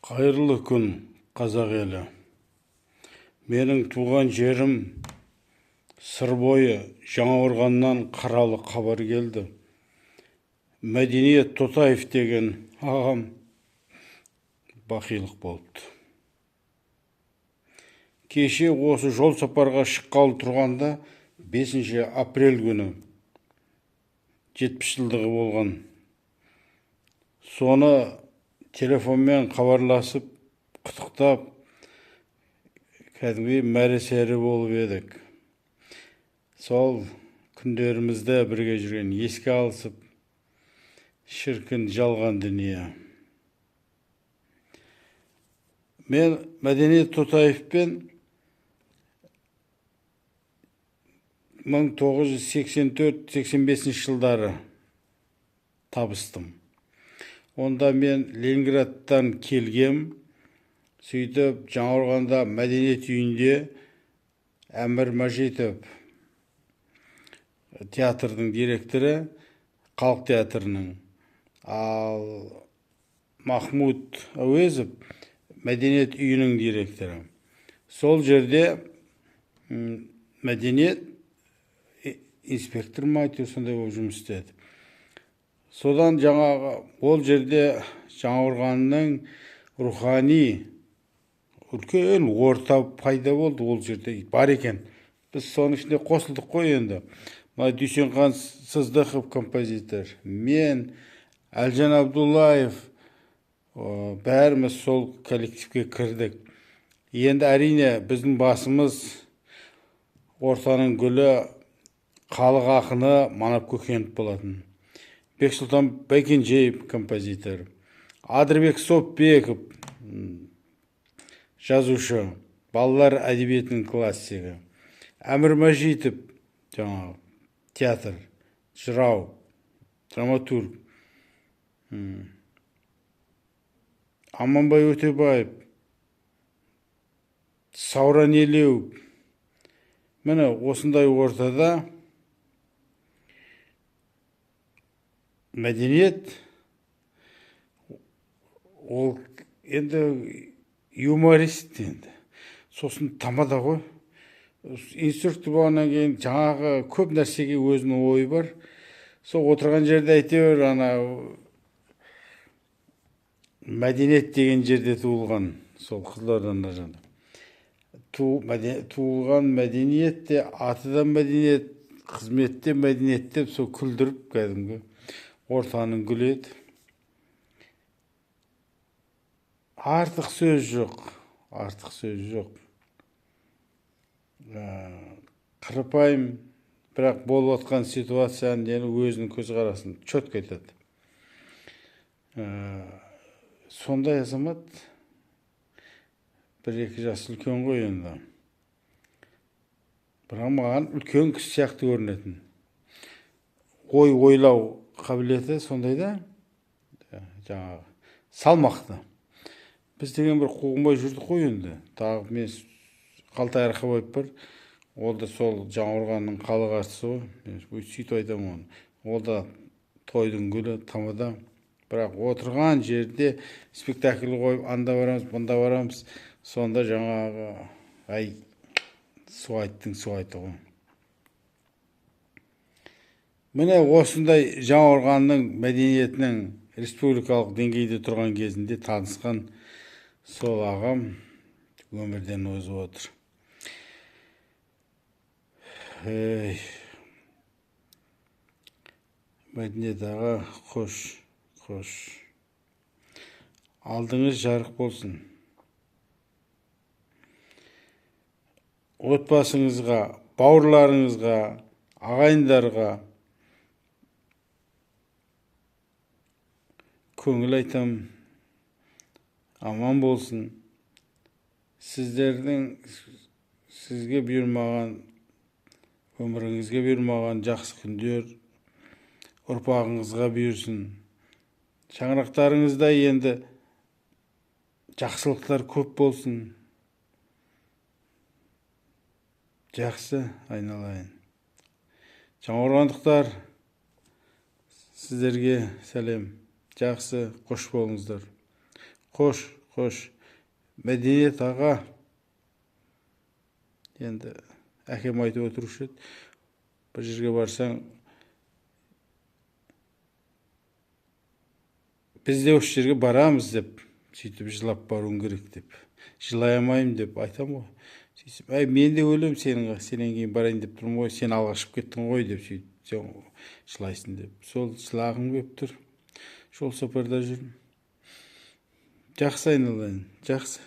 Қайырлы күн, қазақ елі. Менің туған жерім сыр бойы Жаңақорғаннан қаралы хабар келді. Мәдениет Тотаев деген ағам бақилық болыпты. Кеше осы жол сапарға шыққалы тұрғанда 5 апрель күні 70 жылдығы болған. Соны телефонмен хабарласып, құттықтап, кәдімгі мәре-сәре болып едік. Сол күндерімізді бірге жүрген еске алысып, шіркін жалған дүние. Мен Мәдениет Тотаевпен 1984-85 жылдары табыстым. Онда мен Ленинградтан келгем, сөйтіп Жаңақорғанда мәдениет үйінде Әмір Мәжитов театрдың директоры, халық театрының, ал Махмуд Әуезов мәдениет үйінің директоры. Сол жерде мәдениет инспектор ма айтты, сондай болып жұмыс істеді. Содан ол жерде Жаңақорғанның рухани үлкен орта пайда болды, ол жерде бар екен. Біз соның ішінде қосылдық қой енді. Дүйсенхан Сыздықов композитор, мен, Әлжан Абдуллаев, бәріміз сол коллективке кірдік. Енді әрине біздің басымыз ортаның гүлі халық ақыны Манап Көкенов болатын. Бексұлтан Байкенжеев композитор, Адырбек Сопбеков жазушы, балалар әдебиетінің классигі, Әмір Мәжитов театр, жырау, драматург, Аманбай Өтебаев, Сауран Елеу. Міне осындай ортада мәдениет, ол енді юморист енді. Сосын тамада ғой. Инструктор болғаннан кейін жаңағы көп нәрсеге өзінің ойы бар. Сол отырған жерде әйтеуір мәдениет деген жерде туылған, сол Қызылорданың жанында. Туылған мәдениетте, атыдан мәдениет, қызметте мәдениет деп сол күлдіріп кәдімгі ортаның гүлі еді. Артық сөз жоқ, артық сөз жоқ. Қарапайым, бірақ болып отқан ситуацияны өзінің көзқарасын четко айтады. Сондай азамат, 1-2 жас үлкен ғой енді. Бірақ маған үлкен кісі сияқты көрінетін. Ойлау қабілеті сондай да, жаңағы салмақты. Біз деген бір қуғынбай жүрдік қой енді. Тағы мен Қалтай Арқабаев бар. Ол да сол Жаңақорғанның халық әртісі ғой. Сөйтіп айтамын оны. Ол да тойдың гүлі, тамада. Бірақ отырған жерде спектакль қойып, анда барамыз, бұнда барамыз. Сонда жаңағы, су айты ғой. Міне осындай Жаңақорғанның мәдениетінің республикалық деңгейде тұрған кезінде танысқан сол ағам өмірден озып отыр. Мәдениет аға, қош. Алдыңыз жарық болсын. Отбасыңызға, бауырларыңызға, ағайындарға көңіл айтам, аман болсын. Сізге бұйырмаған, өміріңізге бұйырмаған жақсы күндер ұрпағыңызға бұйырсын. Шаңырақтарыңызда енді жақсылықтар көп болсын. Жақсы айналайын. Жаңақорғандықтар, сіздерге сәлем. Жақсы, қош болыңыздар. Қош. Хош, Мәдениет аға, енді әкем айтып отырушы еді, бір жерге барсаң, біз де осы жерге барамыз деп, сөйтіп жылап баруың керек деп. Жылай алмаймын деп айтам ғой. Сөйтсем, әй, мен де өлем сенен кейін барайын деп тұрмын ғой, сен алға шығып кеттің ғой деп, сөйтіп сен жылайсың деп. Сол жылағым келіп тұр. Жол сапарда жүрмін. Жақсы айналайын, жақсы.